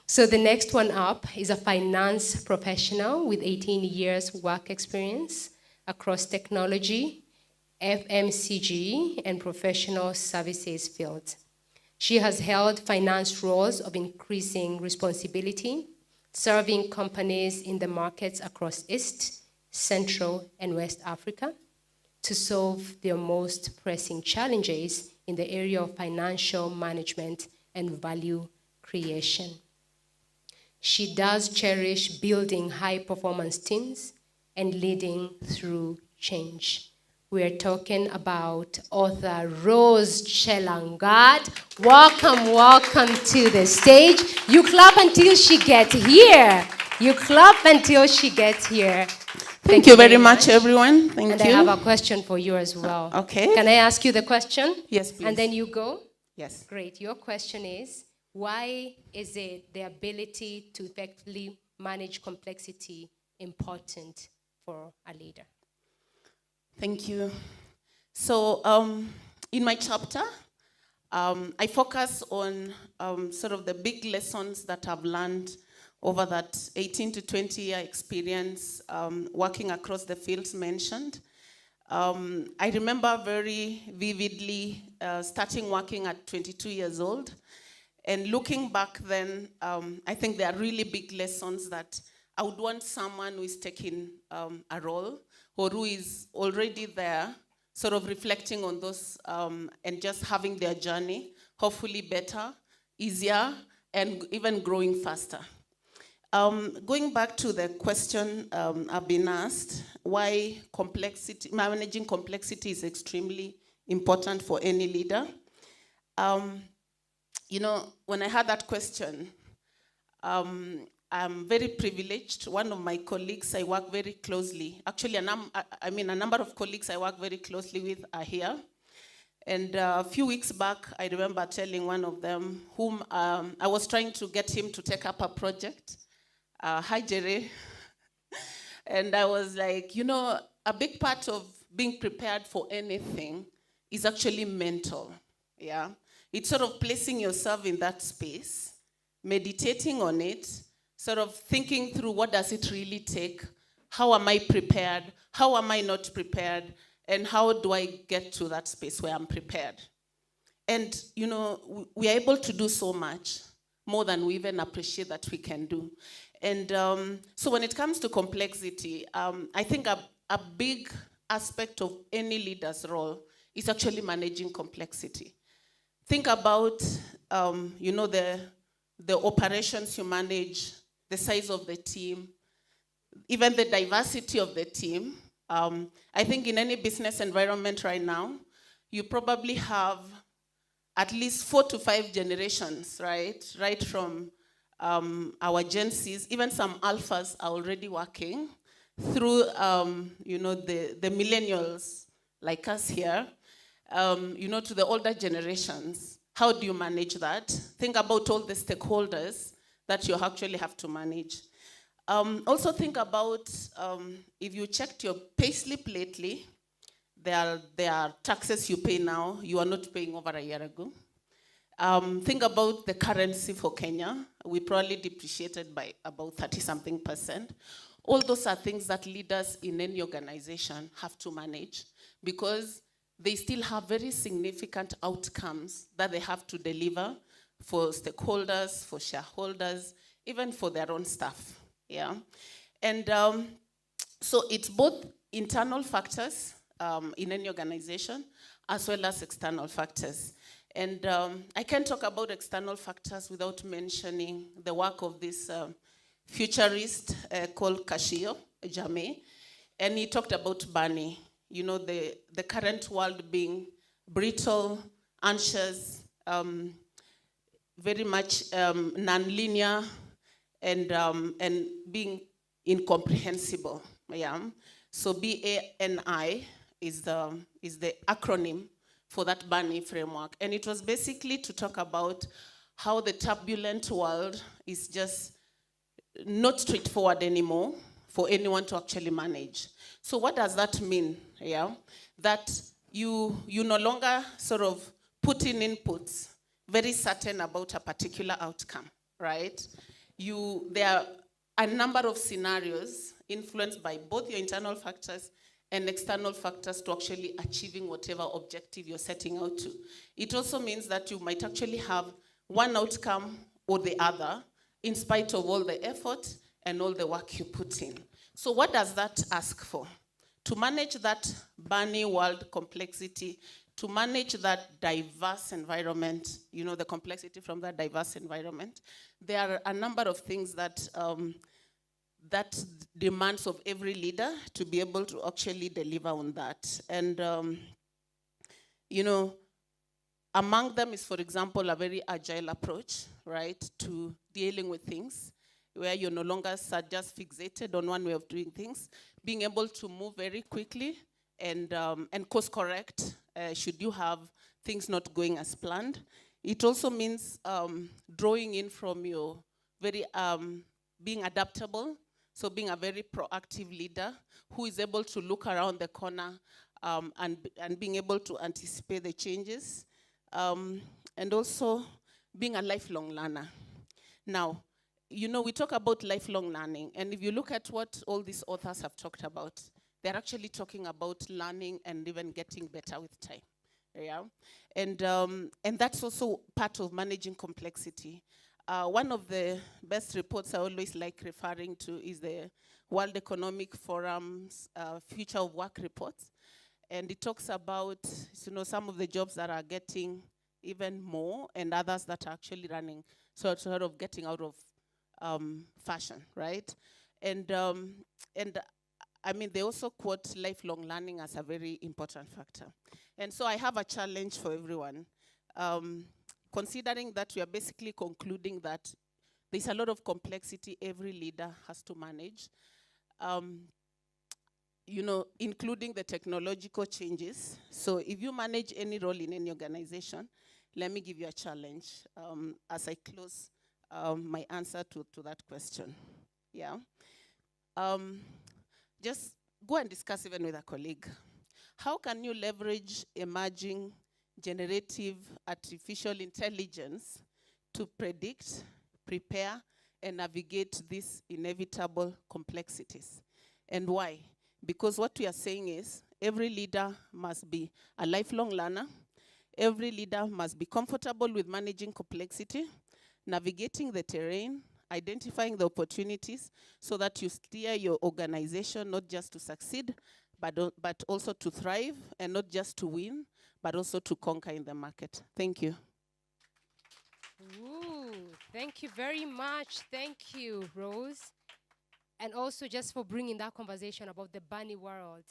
So the next one up is a finance professional with 18 years work experience across technology, FMCG, and professional services fields. She has held finance roles of increasing responsibility, serving companies in the markets across East, Central, and West Africa to solve their most pressing challenges in the area of financial management and value creation. She does cherish building high-performance teams and leading through change. We're talking about author Rose CHELANGAT. Welcome to the stage. You clap until she gets here. You clap until she gets here. Thank you very much, everyone. Thank you. And I have a question for you as well. Okay. Can I ask you the question? Yes, please. And then you go? Yes. Great. Your question is, why is it the ability to effectively manage complexity important for a leader? Thank you. So in my chapter, I focus on sort of the big lessons that I've learned over that 18 to 20-year experience working across the fields mentioned. I remember very vividly starting working at 22 years old. And looking back then, I think there are really big lessons that I would want someone who is taking a role or who is already there, sort of reflecting on those and just having their journey, hopefully better, easier, and even growing faster. Going back to the question I've been asked, why managing complexity is extremely important for any leader. You know, when I had that question, I'm very privileged. One of my colleagues I work very closely, actually a number of colleagues I work very closely with are here. And a few weeks back, I remember telling one of them, whom I was trying to get him to take up a project. Hi, Jerry. And I was like, you know, a big part of being prepared for anything is actually mental, yeah? It's sort of placing yourself in that space, meditating on it, sort of thinking through what does it really take, how am I prepared, how am I not prepared, and how do I get to that space where I'm prepared. And, you know, we are able to do so much, more than we even appreciate that we can do. And so when it comes to complexity, I think a big aspect of any leader's role is actually managing complexity. Think about, you know, the operations you manage, the size of the team, even the diversity of the team. I think in any business environment right now, you probably have at least 4 to 5 generations, right? Right from our Gen Zs, even some alphas are already working through, you know, the millennials like us here, you know, to the older generations. How do you manage that? Think about all the stakeholders that you actually have to manage. Also think about if you checked your payslip lately, there are taxes you pay now you are not paying over a year ago. Think about the currency for Kenya. We probably depreciated by about 30-something%. All those are things that leaders in any organization have to manage because they still have very significant outcomes that they have to deliver for stakeholders, for shareholders, even for their own staff. Yeah, and so it's both internal factors in any organization as well as external factors. And I can't talk about external factors without mentioning the work of this futurist called Kashio Jame, and he talked about Barney. You know, the current world being brittle, anxious, very much non-linear, and being incomprehensible. Yeah. So BANI is the acronym for that Barney framework, and it was basically to talk about how the turbulent world is just not straightforward anymore for anyone to actually manage. So what does that mean? Yeah, that you no longer sort of put in inputs very certain about a particular outcome, right? there are a number of scenarios influenced by both your internal factors and external factors to actually achieving whatever objective you're setting out to. It also means that you might actually have one outcome or the other in spite of all the effort and all the work you put in. So what does that ask for? To manage that bunny world complexity, to manage that diverse environment, the complexity from that diverse environment, there are a number of things that that demands of every leader to be able to actually deliver on that. And, among them is, for example, a very agile approach, right, to dealing with things, where you're no longer just fixated on one way of doing things, being able to move very quickly and course correct should you have things not going as planned. It also means drawing in from your very, being adaptable, so being a very proactive leader who is able to look around the corner and being able to anticipate the changes. And also being a lifelong learner. Now, we talk about lifelong learning, and if you look at what all these authors have talked about, they're actually talking about learning and even getting better with time. Yeah? And that's also part of managing complexity. One of the best reports I always like referring to is the World Economic Forum's Future of Work report. And it talks about, some of the jobs that are getting even more and others that are actually running, sort of getting out of fashion, right? And I mean, they also quote lifelong learning as a very important factor. And so I have a challenge for everyone. Considering that we are basically concluding that there's a lot of complexity every leader has to manage, including the technological changes. So if you manage any role in any organization, let me give you a challenge as I close my answer to that question. Yeah. Just go and discuss even with a colleague. How can you leverage emerging generative artificial intelligence to predict, prepare, and navigate these inevitable complexities? And why? Because what we are saying is every leader must be a lifelong learner. Every leader must be comfortable with managing complexity, navigating the terrain, identifying the opportunities so that you steer your organization not just to succeed, but also to thrive, and not just to win, but also to conquer in the market. Thank you. Ooh, thank you very much. Thank you, Rose. And also just for bringing that conversation about the bunny world.